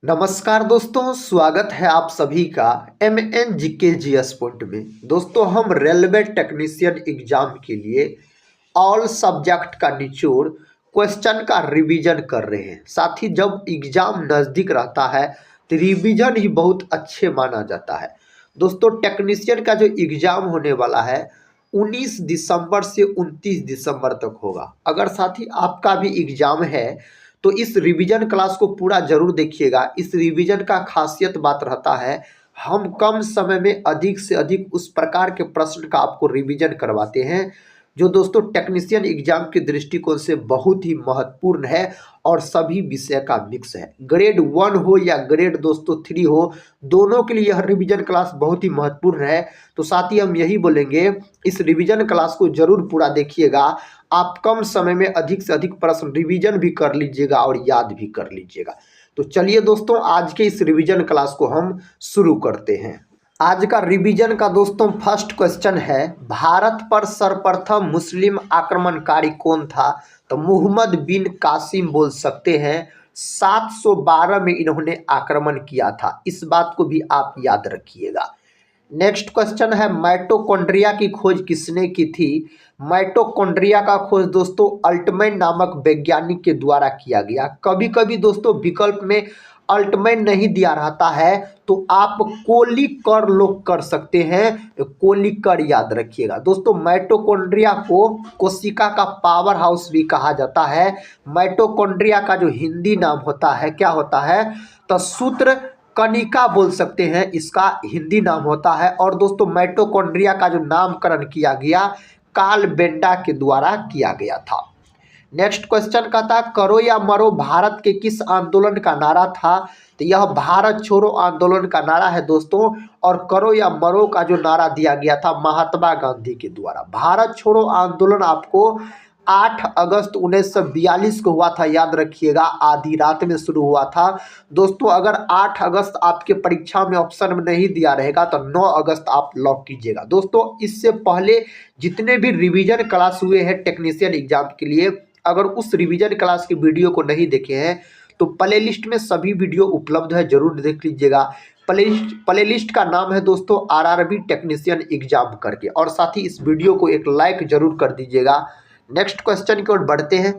नमस्कार दोस्तों, स्वागत है आप सभी का एम एन जी के जीएस पॉइंट में। दोस्तों, हम रेलवे टेक्नीशियन एग्जाम के लिए ऑल सब्जेक्ट का निचोड़ क्वेश्चन का रिवीजन कर रहे हैं। साथ ही जब एग्जाम नज़दीक रहता है तो रिवीजन ही बहुत अच्छे माना जाता है। दोस्तों, टेक्नीशियन का जो एग्ज़ाम होने वाला है 19 दिसंबर से 29 दिसंबर तक होगा। अगर साथ ही आपका भी एग्ज़ाम है तो इस रिवीजन क्लास को पूरा जरूर देखिएगा। इस रिवीजन का खासियत बात रहता है, हम कम समय में अधिक से अधिक उस प्रकार के प्रश्न का आपको रिवीजन करवाते हैं जो दोस्तों टेक्नीशियन एग्जाम के दृष्टिकोण से बहुत ही महत्वपूर्ण है और सभी विषय का मिक्स है। ग्रेड 1 हो या ग्रेड दोस्तों 3 हो, दोनों के लिए यह रिवीजन क्लास बहुत ही महत्वपूर्ण है। तो साथ ही हम यही बोलेंगे, इस रिवीजन क्लास को जरूर पूरा देखिएगा। आप कम समय में अधिक से अधिक प्रश्न रिवीजन भी कर लीजिएगा और याद भी कर लीजिएगा। तो चलिए दोस्तों, आज के इस रिवीजन क्लास को हम शुरू करते हैं। आज का रिवीजन का दोस्तों फर्स्ट क्वेश्चन है, भारत पर सर्वप्रथम मुस्लिम आक्रमणकारी कौन था? तो मोहम्मद बिन कासिम बोल सकते हैं। 712 में इन्होंने आक्रमण किया था, इस बात को भी आप याद रखिएगा। नेक्स्ट क्वेश्चन है, माइटोकॉन्ड्रिया की खोज किसने की थी? माइटोकॉन्ड्रिया का खोज दोस्तों अल्टमैन नामक वैज्ञानिक के द्वारा किया गया। कभी कभी दोस्तों विकल्प में अल्टमैन नहीं दिया रहता है तो आप कोलिकर लोग कर सकते हैं, कोलिकर याद रखिएगा। दोस्तों, माइटोकॉन्ड्रिया को कोशिका का पावर हाउस भी कहा जाता है। माइटोकॉन्ड्रिया का जो हिंदी नाम होता है क्या होता है? तो सूत्र कनिका बोल सकते हैं, इसका हिंदी नाम होता है। और दोस्तों, माइटोकॉन्ड्रिया का जो नामकरण किया गया कार्ल बेंडा के द्वारा किया गया था। नेक्स्ट क्वेश्चन का था, करो या मरो भारत के किस आंदोलन का नारा था? तो यह भारत छोड़ो आंदोलन का नारा है दोस्तों। और करो या मरो का जो नारा दिया गया था महात्मा गांधी के द्वारा। भारत छोड़ो आंदोलन आपको 8 अगस्त 1942 को हुआ था, याद रखिएगा। आधी रात में शुरू हुआ था दोस्तों। अगर 8 अगस्त आपके परीक्षा में ऑप्शन में नहीं दिया रहेगा तो 9 अगस्त आप लॉक कीजिएगा। दोस्तों, इससे पहले जितने भी रिवीजन क्लास हुए हैं टेक्नीशियन एग्जाम के लिए, अगर उस रिवीजन क्लास की वीडियो को नहीं देखे हैं तो प्ले लिस्ट में सभी वीडियो उपलब्ध है, जरूर देख लीजिएगा। प्ले लिस्ट का नाम है दोस्तों आरआरबी टेक्नीशियन एग्जाम करके। और साथ ही इस वीडियो को एक लाइक जरूर कर दीजिएगा। नेक्स्ट क्वेश्चन की ओर बढ़ते हैं।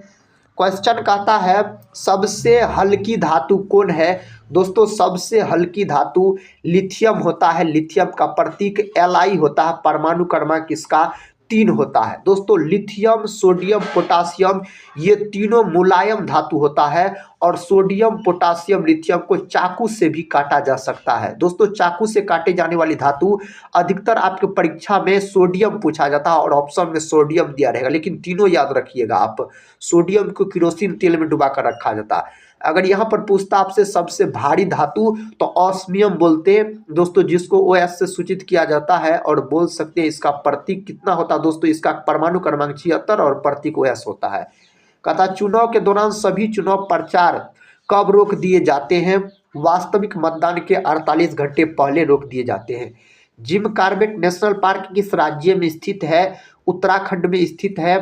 क्वेश्चन कहता है, सबसे हल्की धातु कौन है? दोस्तों, सबसे हल्की धातु लिथियम होता है। लिथियम का प्रतीक Li होता है। परमाणु क्रमांक इसका 3 होता है। दोस्तों, लिथियम, सोडियम, पोटासियम ये तीनों मुलायम धातु होता है। और सोडियम, पोटासियम, लिथियम को चाकू से भी काटा जा सकता है। दोस्तों, चाकू से काटे जाने वाली धातु अधिकतर आपके परीक्षा में सोडियम पूछा जाता है और ऑप्शन में सोडियम दिया रहेगा। लेकिन तीनों याद रखिएगा आप। सोडियम को केरोसिन तेल में डुबा कर रखा जाता है। अगर यहाँ पर पूछता आपसे सबसे भारी धातु तो ऑस्मियम बोलते हैं दोस्तों, जिसको OS से सूचित किया जाता है। और बोल सकते हैं इसका प्रतीक कितना होता है दोस्तों, इसका परमाणु क्रमांक 76 और प्रतीक OS होता है। कहता, चुनाव के दौरान सभी चुनाव प्रचार कब रोक दिए जाते हैं? वास्तविक मतदान के 48 घंटे पहले रोक दिए जाते हैं। जिम कॉर्बेट नेशनल पार्क किस राज्य में स्थित है? उत्तराखंड में स्थित है।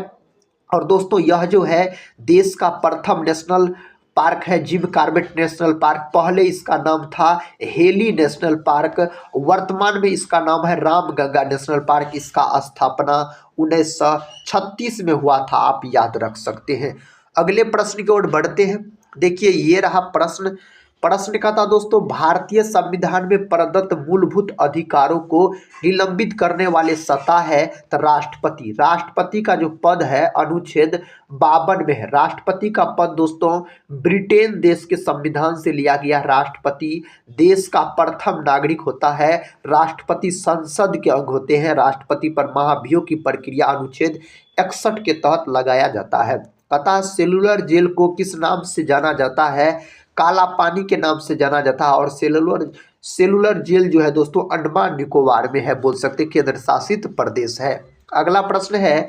और दोस्तों, यह जो है देश का प्रथम नेशनल पार्क है, जिम कॉर्बेट नेशनल पार्क। पहले इसका नाम था हेली नेशनल पार्क, वर्तमान में इसका नाम है रामगंगा नेशनल पार्क। इसका स्थापना 1936 में हुआ था, आप याद रख सकते हैं। अगले प्रश्न की ओर बढ़ते हैं। देखिए, ये रहा प्रश्न। प्रश्न का था दोस्तों, भारतीय संविधान में प्रदत्त मूलभूत अधिकारों को निलंबित करने वाले सत्ता है तो राष्ट्रपति। राष्ट्रपति का जो पद है अनुच्छेद 52 में है। राष्ट्रपति का पद दोस्तों ब्रिटेन देश के संविधान से लिया गया। राष्ट्रपति देश का प्रथम नागरिक होता है। राष्ट्रपति संसद के अंग होते हैं। राष्ट्रपति पर महाभियोग की प्रक्रिया अनुच्छेद 61 के तहत लगाया जाता है। पता, सेलुलर जेल को किस नाम से जाना जाता है? काला पानी के नाम से जाना जाता है। और सेलुलर जेल जो है दोस्तों अंडमान निकोबार में है, बोल सकते केंद्र शासित प्रदेश है। अगला प्रश्न है,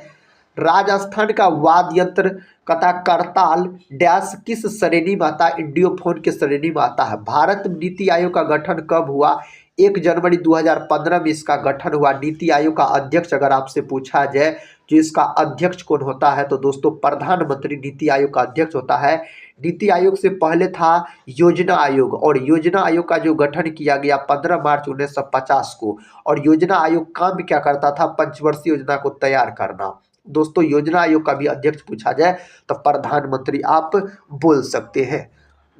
राजस्थान का वाद्य यंत्र कथा करताल डैश किस श्रेणी में आता है? इंडियोफोन के श्रेणी में आता है। भारत नीति आयोग का गठन कब हुआ? 1 जनवरी 2015 में इसका गठन हुआ। नीति आयोग का अध्यक्ष अगर आपसे पूछा जाए जो इसका अध्यक्ष कौन होता है तो दोस्तों प्रधानमंत्री नीति आयोग का अध्यक्ष होता है। नीति आयोग से पहले था योजना आयोग, और योजना आयोग का जो गठन किया गया 15 मार्च 1950 को। और योजना आयोग काम क्या करता था? पंचवर्षीय योजना को तैयार करना। दोस्तों योजना आयोग का भी अध्यक्ष पूछा जाए तो प्रधानमंत्री आप बोल सकते हैं।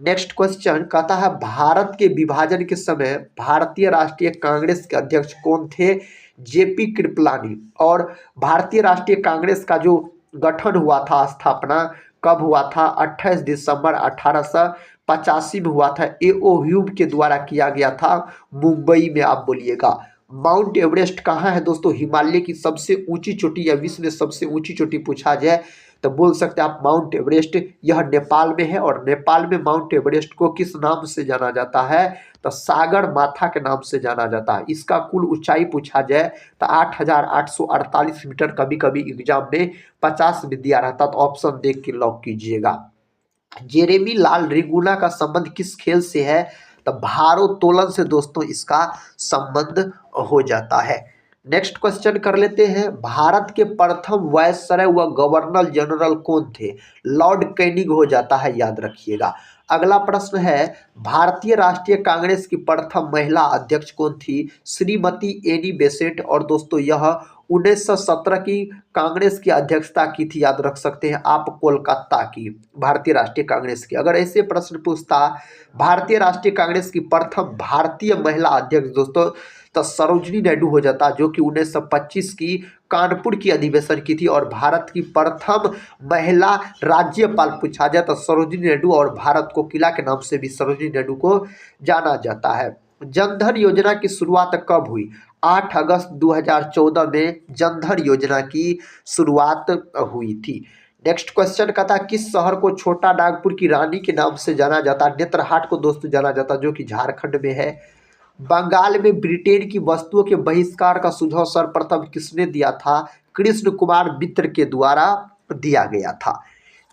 नेक्स्ट क्वेश्चन कहता है भारत के विभाजन के समय भारतीय राष्ट्रीय कांग्रेस के अध्यक्ष कौन थे? जेपी कृपलानी। और भारतीय राष्ट्रीय कांग्रेस का जो गठन हुआ था, स्थापना कब हुआ था? 28 दिसंबर 1885 में हुआ था। एओ ह्यूम के द्वारा किया गया था, मुंबई में आप बोलिएगा। माउंट एवरेस्ट कहाँ है दोस्तों? हिमालय की सबसे ऊंची चोटी या विश्व में सबसे ऊंची चोटी पूछा जाए तो बोल सकते हैं आप माउंट एवरेस्ट। यह नेपाल में है, और नेपाल में माउंट एवरेस्ट को किस नाम से जाना जाता है? तो सागर माथा के नाम से जाना जाता है। इसका कुल ऊंचाई पूछा जाए तो 8,848 मीटर। कभी कभी एग्जाम में 50 में दिया रहता, तो ऑप्शन देख के लॉक कीजिएगा। जेरेमी लाल रेगुला का संबंध किस खेल से है? तो भारोत्तोलन से दोस्तों इसका संबंध हो जाता है। नेक्स्ट क्वेश्चन कर लेते हैं। भारत के प्रथम वायसराय व गवर्नर जनरल कौन थे? लॉर्ड कैनिंग हो जाता है, याद रखिएगा। अगला प्रश्न है भारतीय राष्ट्रीय कांग्रेस की प्रथम महिला अध्यक्ष कौन थी? Shrimati Annie Besant. और दोस्तों यह 1917 की कांग्रेस की अध्यक्षता की थी, याद रख सकते हैं आप, कोलकाता की भारतीय राष्ट्रीय कांग्रेस की। अगर ऐसे प्रश्न पूछता भारतीय राष्ट्रीय कांग्रेस की प्रथम भारतीय महिला अध्यक्ष दोस्तों, तो सरोजिनी नायडू हो जाता, जो कि 1925 की कानपुर की अधिवेशन की थी। और भारत की प्रथम महिला राज्यपाल पूछा जाए तो सरोजिनी नायडू, और भारत को किला के नाम से भी सरोजिनी नायडू को जाना जाता है। जनधन योजना की शुरुआत कब हुई? 8 अगस्त 2014 में जनधन योजना की शुरुआत हुई थी। नेक्स्ट क्वेश्चन का था किस शहर को छोटा नागपुर की रानी के नाम से जाना जाता है? नेत्रहाट को दोस्तों जाना जाता, जो कि झारखंड में है। बंगाल में ब्रिटेन की वस्तुओं के बहिष्कार का सुझाव सर्वप्रथम किसने दिया था? कृष्ण कुमार मित्र के द्वारा दिया गया था।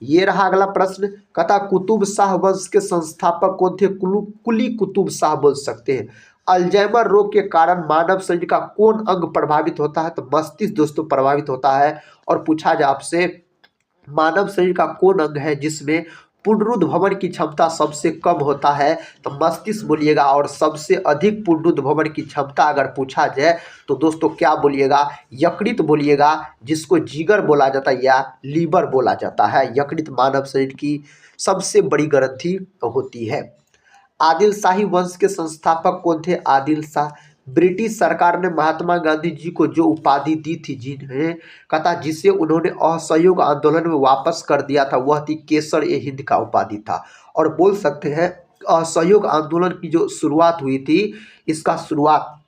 ये रहा अगला प्रश्न। कहता कुतुब शाह वंश के संस्थापक कौन थे? कुली कुतुब शाह बोल सकते हैं। अल्जाइमर रोग के कारण मानव शरीर का कौन अंग प्रभावित होता है? तो मस्तिष्क दोस्तों प्रभावित होता है। और पूछा जाए आपसे मानव शरीर का कौन अंग है जिसमें पुनरुद्भवन की क्षमता सबसे कम होता है? तो मस्तिष्क बोलिएगा। और सबसे अधिक पुनरुद्भवन की क्षमता अगर पूछा जाए तो दोस्तों क्या बोलिएगा? यकृत बोलिएगा, जिसको जिगर बोला जाता है या लीवर बोला जाता है। यकृत मानव शरीर की सबसे बड़ी ग्रंथि होती है। आदिल शाही वंश के संस्थापक कौन थे? आदिल शाह। ब्रिटिश सरकार ने महात्मा गांधी जी को जो उपाधि दी थी, जिन्हें कहता जिसे उन्होंने असहयोग आंदोलन में वापस कर दिया था, वह थी केसर ए हिंद का उपाधि था। और बोल सकते हैं असहयोग आंदोलन की जो शुरुआत हुई थी, इसका शुरुआत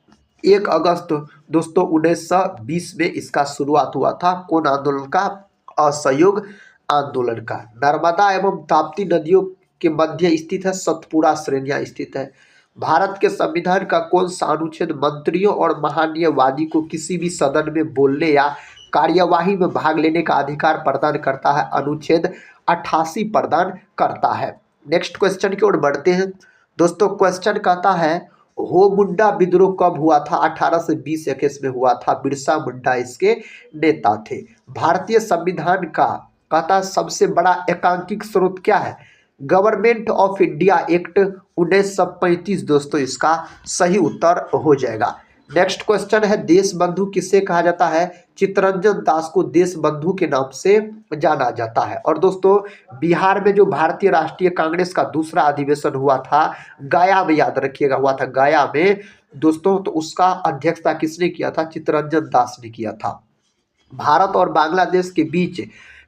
1 अगस्त दोस्तों 1920 में इसका शुरुआत हुआ था। कौन आंदोलन का? असहयोग आंदोलन का। नर्मदा एवं ताप्ती नदियों के मध्य स्थित है सतपुड़ा श्रेणियां स्थित है। भारत के संविधान का कौन सा अनुच्छेद मंत्रियों और महान्यायवादी को किसी भी सदन में बोलने या कार्यवाही में भाग लेने का अधिकार प्रदान करता है? अनुच्छेद 88 प्रदान करता है। नेक्स्ट क्वेश्चन की ओर बढ़ते हैं दोस्तों। क्वेश्चन कहता है हो मुंडा विद्रोह कब हुआ था? 18 से 20 21 में हुआ था। बिरसा मुंडा इसके नेता थे। भारतीय संविधान का कहता सबसे बड़ा एकांकिक स्रोत क्या है? गवर्नमेंट ऑफ इंडिया एक्ट 1935 दोस्तों इसका सही उत्तर हो जाएगा। नेक्स्ट क्वेश्चन है देश बंधु किसे कहा जाता है? चित्तरंजन दास को देश बंधु के नाम से जाना जाता है। और दोस्तों बिहार में जो भारतीय राष्ट्रीय कांग्रेस का दूसरा अधिवेशन हुआ था, गया में, याद रखिएगा, हुआ था गया में दोस्तों, तो उसका अध्यक्षता किसने किया था? चित्तरंजन दास ने किया था। भारत और बांग्लादेश के बीच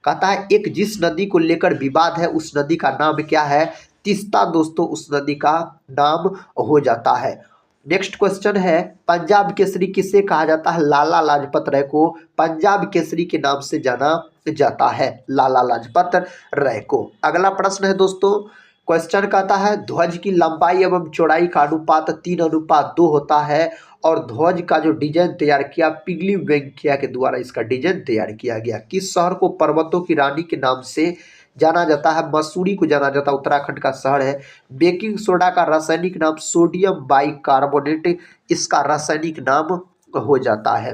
कहता है एक जिस नदी को लेकर विवाद है उस नदी का नाम क्या है? तीस्ता दोस्तों उस नदी का नाम हो जाता है। नेक्स्ट क्वेश्चन है पंजाब केसरी किसे कहा जाता है? लाला लाजपत राय को पंजाब केसरी के नाम से जाना जाता है, लाला लाजपत राय को। अगला प्रश्न है दोस्तों, क्वेश्चन कहता है ध्वज की लंबाई एवं चौड़ाई का अनुपात 3:2 होता है। और ध्वज का जो डिजाइन तैयार किया पिगली वेंकैया के द्वारा इसका डिजाइन तैयार किया गया। किस शहर को पर्वतों की रानी के नाम से जाना जाता है? मसूरी को जाना जाता है, उत्तराखंड का शहर है। बेकिंग सोडा का रासायनिक नाम सोडियम बाइकार्बोनेट इसका रासायनिक नाम हो जाता है।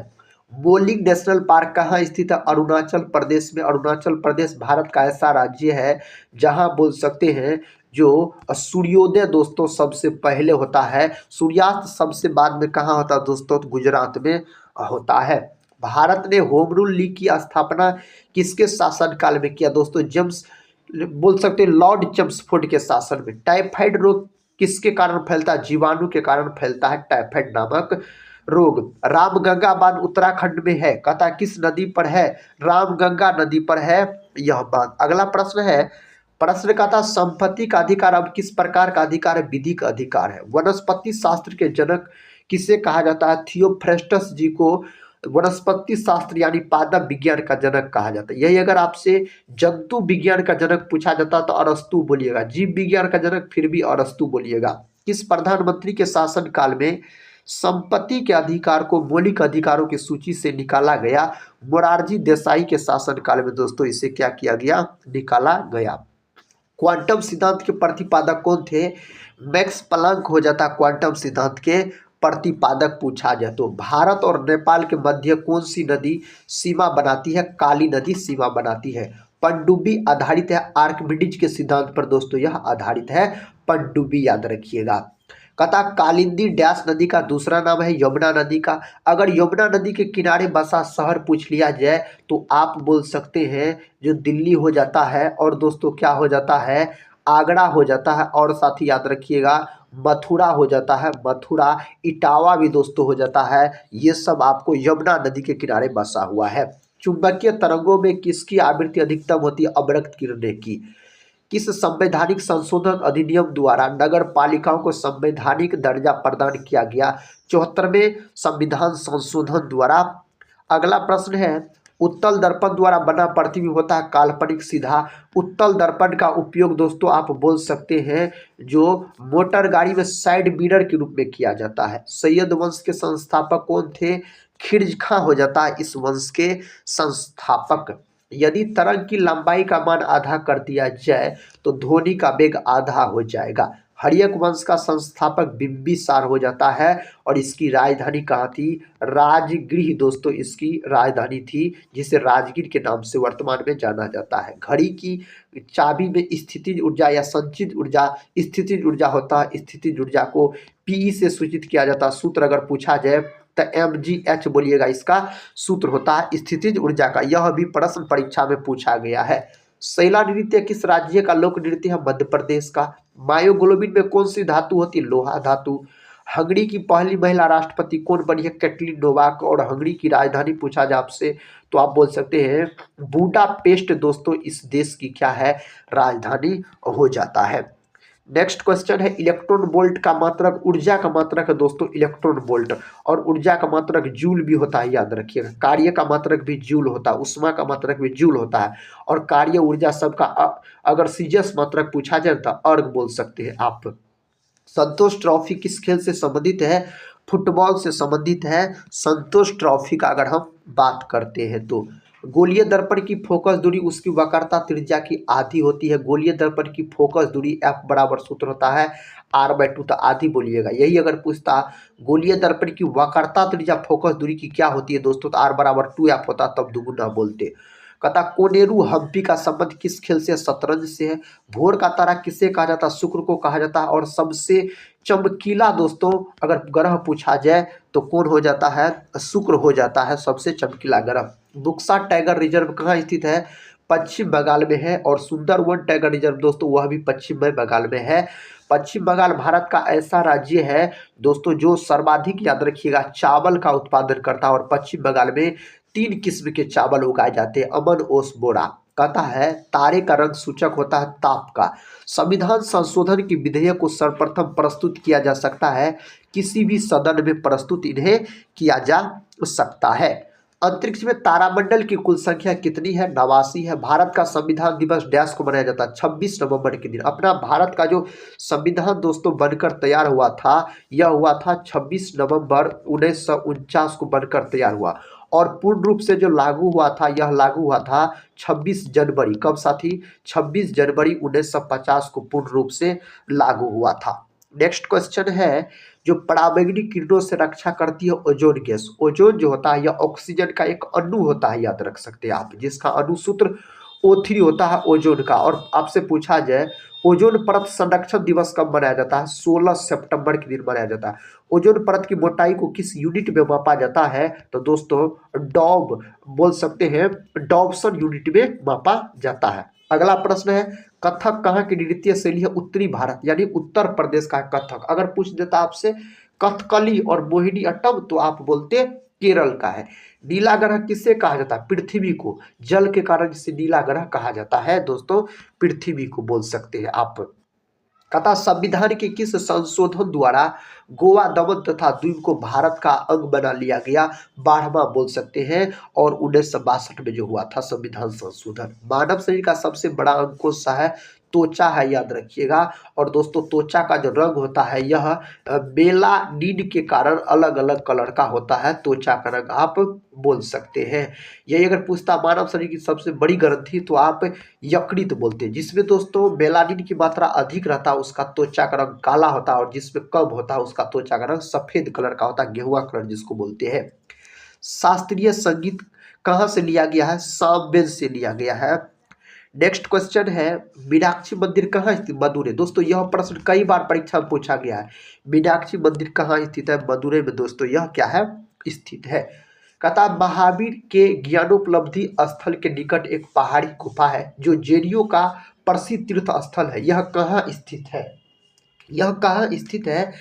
मोलिंग नेशनल पार्क कहाँ स्थित है? अरुणाचल प्रदेश में। अरुणाचल प्रदेश भारत का ऐसा राज्य है जहां बोल सकते हैं जो सूर्योदय दोस्तों सबसे पहले होता है, सूर्यास्त सबसे बाद में कहाँ होता है दोस्तों? तो गुजरात में होता है। भारत ने होम रूल लीग की स्थापना किसके शासनकाल में किया दोस्तों? जेम्स बोल सकते हैं लॉर्ड चेम्सफोर्ड के शासन में। टाइफाइड रोग किसके कारण फैलता है? जीवाणु के कारण फैलता है टाइफाइड नामक रोग। रामगंगा बांध उत्तराखंड में है, कहता है किस नदी पर है? रामगंगा नदी पर है यह बांध। अगला प्रश्न है, प्रश्न का था संपत्ति का अधिकार अब किस प्रकार का अधिकार है? विधि का अधिकार है। वनस्पति शास्त्र के जनक किसे कहा जाता है? थियोफ्रेस्टस जी को वनस्पति शास्त्र यानी पादप विज्ञान का जनक कहा जाता है। यही अगर आपसे जंतु विज्ञान का जनक पूछा जाता तो अरस्तु बोलिएगा, जीव विज्ञान का जनक फिर भी अरस्तु बोलिएगा। किस प्रधानमंत्री के शासन काल में संपत्ति के अधिकार को मौलिक अधिकारों की सूची से निकाला गया? मोरारजी देसाई के शासन काल में दोस्तों इसे क्या किया गया? निकाला गया। क्वांटम सिद्धांत के प्रतिपादक कौन थे? मैक्स प्लांक हो जाता क्वांटम सिद्धांत के प्रतिपादक पूछा जाए तो। भारत और नेपाल के मध्य कौन सी नदी सीमा बनाती है? काली नदी सीमा बनाती है। पनडुब्बी आधारित है आर्किमिडीज के सिद्धांत पर दोस्तों, यह आधारित है पनडुब्बी, याद रखिएगा। कहता कालिंदी डैश नदी का दूसरा नाम है यमुना नदी का। अगर यमुना नदी के किनारे बसा शहर पूछ लिया जाए तो आप बोल सकते हैं जो दिल्ली हो जाता है, और दोस्तों क्या हो जाता है? आगरा हो जाता है, और साथ ही याद रखिएगा मथुरा हो जाता है, मथुरा। इटावा भी दोस्तों हो जाता है। ये सब आपको यमुना नदी के किनारे बसा हुआ है। चुंबकीय तरंगों में किसकी आवृत्ति अधिकतम होती है? अवरक्त किरणें की। किस संवैधानिक संशोधन अधिनियम द्वारा नगर पालिकाओं को संवैधानिक दर्जा प्रदान किया गया? 74वें संविधान संशोधन द्वारा। अगला प्रश्न है, उत्तल दर्पण द्वारा बना प्रतिबिंब होता है काल्पनिक सीधा। उत्तल दर्पण का उपयोग दोस्तों आप बोल सकते हैं जो मोटर गाड़ी में साइड मिरर के रूप में किया जाता है। सैयद वंश के संस्थापक कौन थे? खिर्ज खां हो जाता है इस वंश के संस्थापक। यदि तरंग की लंबाई का मान आधा कर दिया जाए तो ध्वनि का वेग आधा हो जाएगा। हर्यक वंश का संस्थापक बिंबिसार हो जाता है, और इसकी राजधानी कहाँ थी? राजगृह दोस्तों इसकी राजधानी थी, जिसे राजगीर के नाम से वर्तमान में जाना जाता है। घड़ी की चाबी में स्थितिज ऊर्जा या संचित ऊर्जा, स्थितिज ऊर्जा होता है, स्थितिज ऊर्जा को पीई से सूचित किया जाता है। सूत्र अगर पूछा जाए तो mgh बोलिएगा, इसका सूत्र होता है स्थितिज ऊर्जा का। यह भी प्रश्न परीक्षा में पूछा गया है। शैला नृत्य किस राज्य का लोक नृत्य है? मध्य प्रदेश का। मायोग्लोबिन में कौन सी धातु होती है? लोहा धातु। हंगरी की पहली महिला राष्ट्रपति कौन बनी है? Katalin Novak. और हंगरी की राजधानी पूछा जाए आपसे तो आप बोल सकते हैं बुडापेस्ट दोस्तों इस देश की क्या है? राजधानी हो जाता है। नेक्स्ट क्वेश्चन है, इलेक्ट्रॉन वोल्ट का मात्रक, ऊर्जा का मात्रक है दोस्तों इलेक्ट्रॉन वोल्ट, और ऊर्जा का मात्रक जूल भी होता है, याद रखिएगा। कार्य का मात्रक भी जूल होता है, उष्मा का मात्रक भी जूल होता है, और कार्य ऊर्जा सबका अगर सीजीएस मात्रक पूछा जाए तो अर्ग बोल सकते हैं आप। संतोष ट्रॉफी किस खेल से संबंधित है? फुटबॉल से संबंधित है संतोष ट्रॉफी का अगर हम बात करते हैं तो। गोलीय दर्पण की फोकस दूरी उसकी वक्रता त्रिज्या की आधी होती है। गोलीय दर्पण की फोकस दूरी F बराबर सूत्र होता है R/2, तो आधी बोलिएगा। यही अगर पूछता गोलीय दर्पण की वक्रता त्रिज्या फोकस दूरी की क्या होती है दोस्तों, तो R बराबर 2F होता, तब दुगुना बोलते। कहता कोनेरू हम्पी का संबंध किस खेल से? शतरंज से है। भोर का तारा किसे कहा जाता? शुक्र को कहा जाता है। और सबसे चमकीला दोस्तों अगर ग्रह पूछा जाए तो कौन हो जाता है? शुक्र हो जाता है सबसे चमकीला ग्रह। बुक्सा टाइगर रिजर्व कहाँ स्थित है? पश्चिम बंगाल में है। और सुंदरवन टाइगर रिजर्व दोस्तों वह भी पश्चिम बंगाल में है। पश्चिम बंगाल भारत का ऐसा राज्य है दोस्तों जो सर्वाधिक, याद रखिएगा, चावल का उत्पादन करता है। और पश्चिम बंगाल में 3 किस्म के चावल उगाए जाते हैं, अमन, ओस, बोरा। कहता है तारे का रंग सूचक होता है ताप का। संविधान संशोधन की विधेयक को सर्वप्रथम प्रस्तुत किया जा सकता है किसी भी सदन में प्रस्तुत इन्हें किया जा सकता है। अंतरिक्ष में तारामंडल की कुल संख्या कितनी है? 89 है। भारत का संविधान दिवस डैश को मनाया जाता है? 26 नवंबर के दिन। अपना भारत का जो संविधान दोस्तों बनकर तैयार हुआ था यह हुआ था 26 नवंबर 1949 को बनकर तैयार हुआ, और पूर्ण रूप से जो लागू हुआ था यह लागू हुआ था 26 जनवरी। कब साथी? 26 जनवरी 1950 को पूर्ण रूप से लागू हुआ था। नेक्स्ट क्वेश्चन है, जो पराबैंगनी किरणों से रक्षा करती है ओजोन गैस, ओजोन जो होता है यह ऑक्सीजन का एक अणु होता है, याद रख सकते हैं आप, जिसका अणुसूत्र O3 होता है ओजोन का। और आपसे पूछा जाए ओजोन परत संरक्षण दिवस कब मनाया जाता है, 16 सितंबर के दिन मनाया जाता है। ओजोन परत की मोटाई को किस यूनिट में मापा जाता है, तो दोस्तों डॉब बोल सकते हैं, डॉबसन यूनिट में मापा जाता है। अगला प्रश्न है, कथक कहाँ की नृत्य शैली है, उत्तरी भारत यानी उत्तर प्रदेश का है कथक। अगर पूछ देता आपसे कथकली और मोहिनी अट्टम तो आप बोलते केरल का है। नीला ग्रह किससे कहा जाता है, पृथ्वी को, जल के कारण जिसे नीला ग्रह कहा जाता है दोस्तों, पृथ्वी को बोल सकते हैं आप। कथा संविधान के किस संशोधन द्वारा गोवा, दमन तथा द्वीप को भारत का अंग बना लिया गया, 12वां बोल सकते हैं, और 1962 में जो हुआ था संविधान संशोधन। मानव शरीर का सबसे बड़ा अंग कौन सा है, त्वचा है, याद रखिएगा। और दोस्तों त्वचा का जो रंग होता है यह मेलानिन के कारण अलग अलग कलर का होता है, त्वचा का रंग आप बोल सकते हैं। यही अगर पूछता मानव शरीर की सबसे बड़ी ग्रंथि तो आप यकृत बोलते हैं, जिसमें दोस्तों मेलानिन की मात्रा अधिक रहता है उसका त्वचा का रंग काला होता है, और जिसमें कम होता है उसका त्वचा का रंग सफेद कलर का होता है, गेहुआ कलर जिसको बोलते हैं। शास्त्रीय संगीत कहाँ से लिया गया है, सामवेद से लिया गया है। नेक्स्ट क्वेश्चन है, मीनाक्षी मंदिर कहाँ स्थित, मदुरै। दोस्तों यह प्रश्न कई बार परीक्षा में पूछा गया है, मीनाक्षी मंदिर कहाँ स्थित है, मदुरै में दोस्तों यह क्या है, स्थित है। कहता महावीर के ज्ञानोपलब्धि स्थल के निकट एक पहाड़ी गुफा है जो जैनियों का प्रसिद्ध तीर्थ स्थल है, यह कहाँ स्थित है, यह कहाँ स्थित है,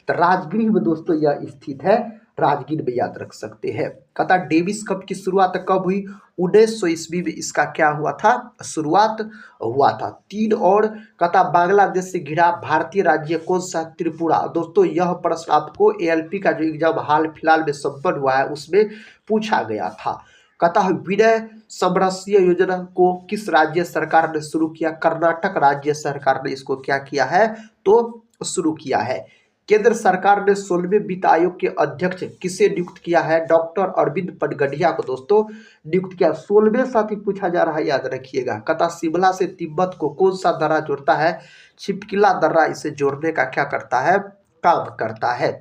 तो राजगीर में दोस्तों यह स्थित है, राजगीर में, याद रख सकते हैं। कहता डेविस कप की शुरुआत कब हुई, 1900 ईस्वी में इसका क्या हुआ था, शुरुआत हुआ था। 3 और कहता बांग्लादेश से घिरा भारतीय राज्य कौन सा, त्रिपुरा। दोस्तों यह प्रश्न आपको ALP का जो एग्जाम हाल फिलहाल में संपन्न हुआ है उसमें पूछा गया था। कहता है विनय समरस्य योजना को किस राज्य सरकार ने शुरू किया, कर्नाटक राज्य सरकार ने इसको क्या किया है, तो शुरू किया है। केंद्र सरकार ने 16वें वित्त आयोग के अध्यक्ष किसे नियुक्त किया है, डॉक्टर अरविंद पनगढ़िया को दोस्तों नियुक्त किया। 16वें साथ ही पूछा जा रहा है, याद रखिएगा। कहता शिमला से तिब्बत को कौन सा दर्रा जोड़ता है, छिपकिला दर्रा इसे जोड़ने का क्या करता है, काम करता है।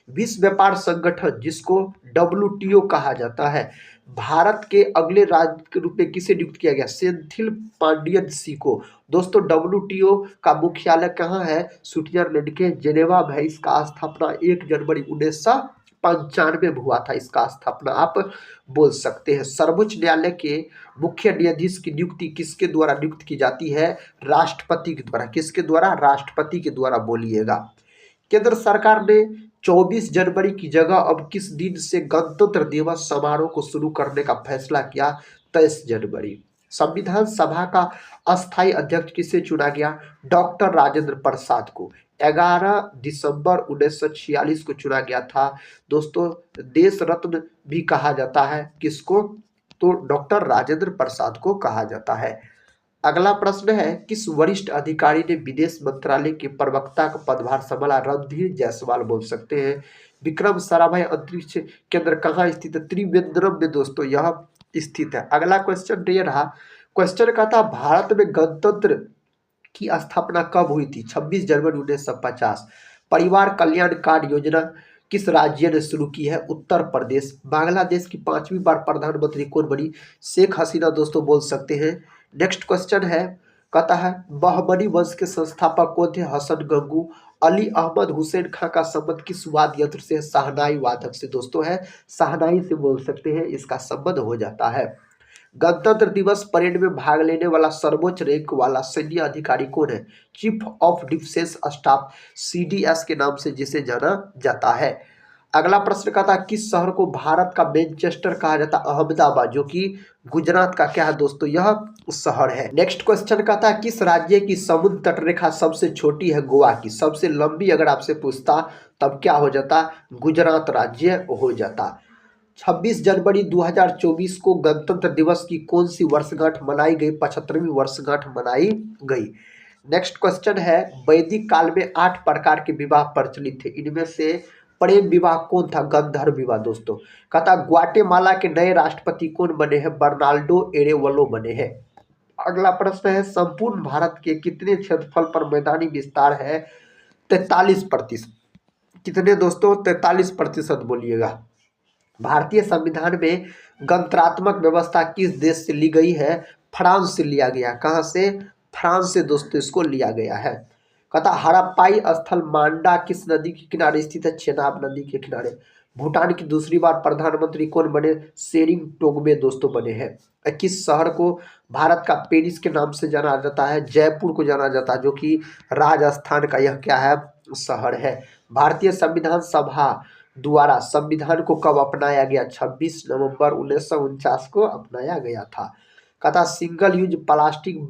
विश्व व्यापार संगठन जिसको WTO कहा जाता है, भारत के अगले राज्य के रूप में किसे नियुक्त किया गया, सेंथिल पांडियन सी को। दोस्तों WTO का मुख्यालय कहाँ है, स्विट्जरलैंड के जेनेवा में है। इसका स्थापना 1 जनवरी 1995 में हुआ था, इसका स्थापना आप बोल सकते हैं। सर्वोच्च न्यायालय के मुख्य न्यायाधीश की नियुक्ति किसके द्वारा नियुक्त की जाती है, राष्ट्रपति के द्वारा। किसके द्वारा, राष्ट्रपति के द्वारा बोलिएगा। केंद्र सरकार ने 24 जनवरी की जगह अब किस दिन से गणतंत्र दिवस समारोह को शुरू करने का फैसला किया, 23 जनवरी। संविधान सभा का अस्थायी अध्यक्ष किसे चुना गया, डॉक्टर राजेंद्र प्रसाद को। 11 दिसंबर 1946 को चुना गया था। दोस्तों देश रत्न भी कहा जाता है किसको, तो डॉक्टर राजेंद्र प्रसाद को कहा जाता है। अगला प्रश्न है, किस वरिष्ठ अधिकारी ने विदेश मंत्रालय के प्रवक्ता का पदभार संभाला, रणधीर जायसवाल बोल सकते हैं। विक्रम साराभाई अंतरिक्ष केंद्र कहाँ स्थित है, त्रिवेंद्रम में दोस्तों यह स्थित है। अगला क्वेश्चन ये रहा, क्वेश्चन का था भारत में गणतंत्र की स्थापना कब हुई थी, 26 जनवरी 1950। परिवार कल्याण कार्ड योजना किस राज्य ने शुरू की है, उत्तर प्रदेश। बांग्लादेश की 5वीं बार प्रधानमंत्री कौन बनी, शेख हसीना दोस्तों बोल सकते हैं। नेक्स्ट क्वेश्चन है, कहता है बहमनी वंश के संस्थापक कौन थे, हसन गंगू। अली अहमद हुसैन खां का संबंध किस वाद्य यंत्र से, शहनाई वादक से दोस्तों है, शहनाई से बोल सकते हैं, इसका संबंध हो जाता है। गणतंत्र दिवस परेड में भाग लेने वाला सर्वोच्च रैंक वाला सैन्य अधिकारी कौन है, chief of defence staff, CDS के नाम से जिसे जाना जाता है। अगला प्रश्न का था, किस शहर को भारत का मैनचेस्टर कहा जाता है, अहमदाबाद, जो कि गुजरात का क्या है दोस्तों, यह शहर है। नेक्स्ट क्वेश्चन का था, किस राज्य की समुद्र तट रेखा सबसे छोटी है, गोवा की। सबसे लंबी अगर आपसे पूछता तब क्या हो जाता, गुजरात राज्य हो जाता। 26 जनवरी 2024 को गणतंत्र दिवस की कौन सी वर्षगांठ मनाई गई, 75वीं वर्षगांठ मनाई गई। नेक्स्ट क्वेश्चन है, वैदिक काल में 8 प्रकार के विवाह प्रचलित थे, इनमें से प्रेम विवाह कौन था, गंधर्व विवाह दोस्तों। कहता ग्वाटेमाला के नए राष्ट्रपति कौन बने हैं, बर्नाल्डो एरेवलो बने हैं। अगला प्रश्न है, संपूर्ण भारत के कितने क्षेत्रफल पर मैदानी विस्तार है, 43%। कितने दोस्तों? 43% बोलिएगा। भारतीय संविधान में गणतंत्रात्मक व्यवस्था किस देश से ली गई है? फ्रांस से लिया गया। कहाँ से? फ्रांस से दोस्तों इसको लिया गया है। कहता हड़प्पाई स्थल मांडा किस नदी के किनारे स्थित है? चेनाब नदी के किनारे। भूटान की दूसरी बार प्रधानमंत्री कौन बने? शेरिंग टोब्गे दोस्तों बने हैं। किस शहर को भारत का पेरिस के नाम से जाना जाता है? जयपुर को जाना जाता है, जो कि राजस्थान का यह क्या है? शहर है। भारतीय संविधान सभा द्वारा संविधान को कब अपनाया गया? 26 नवंबर 1949 को अपनाया गया था। कहता सिंगल यूज प्लास्टिक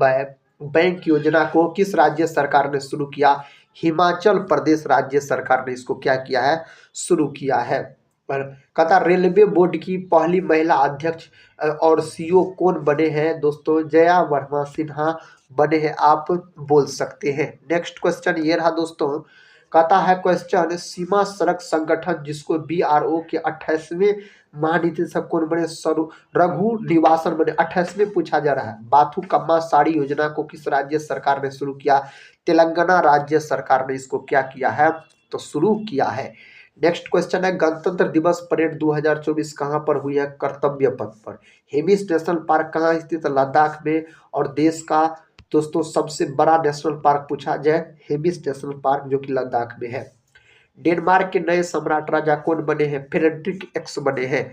बैंक योजना को किस राज्य सरकार ने शुरू किया? हिमाचल प्रदेश राज्य सरकार ने इसको क्या किया है? शुरू किया है। पर कहता रेलवे बोर्ड की पहली महिला अध्यक्ष और सीईओ कौन बने हैं? दोस्तों जया वर्मा सिन्हा बने हैं, आप बोल सकते हैं। नेक्स्ट क्वेश्चन ये रहा दोस्तों। कहता है क्वेश्चन सीमा सड़क संगठन जिसको बीआरओ के 28वें महानिदेशक कौन बने? रघु निवासन बने। 28वें पूछा जा रहा है। बाथुकम्मा साड़ी योजना को किस राज्य सरकार ने शुरू किया? तेलंगाना राज्य सरकार ने इसको क्या किया है? तो शुरू किया है। नेक्स्ट क्वेश्चन है गणतंत्र दिवस परेड 2024 कहाँ पर हुई है? कर्तव्य पथ पर। हेमिस नेशनल पार्क कहाँ स्थित है? लद्दाख में। और देश का दोस्तों सबसे बड़ा नेशनल पार्क पूछा जाए, हेमिस नेशनल पार्क जो कि लद्दाख में है। डेनमार्क के नए सम्राट राजा कौन बने हैं? फ्रेडरिक एक्स बने हैं।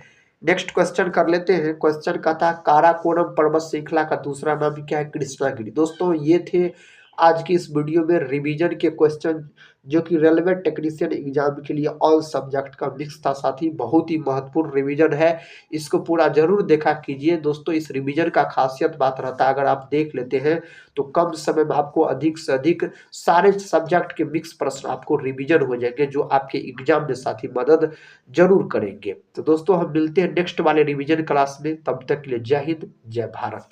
नेक्स्ट क्वेश्चन कर लेते हैं। क्वेश्चन का था काराकोरम पर्वत श्रृंखला का दूसरा नाम क्या है? कृष्णागिरी। दोस्तों ये थे आज की इस वीडियो में रिवीजन के क्वेश्चन जो कि रेलवे टेक्नीशियन एग्जाम के लिए ऑल सब्जेक्ट का मिक्स था। साथ ही बहुत ही महत्वपूर्ण रिवीजन है, इसको पूरा जरूर देखा कीजिए दोस्तों। इस रिवीजन का खासियत बात रहता है, अगर आप देख लेते हैं तो कम समय में आपको अधिक से अधिक सारे सब्जेक्ट के मिक्स प्रश्न आपको रिवीजन हो जाएंगे, जो आपके एग्जाम में साथ ही मदद जरूर करेंगे। तो दोस्तों हम मिलते हैं नेक्स्ट वाले रिवीजन क्लास में, तब तक के लिए जय हिंद जय भारत।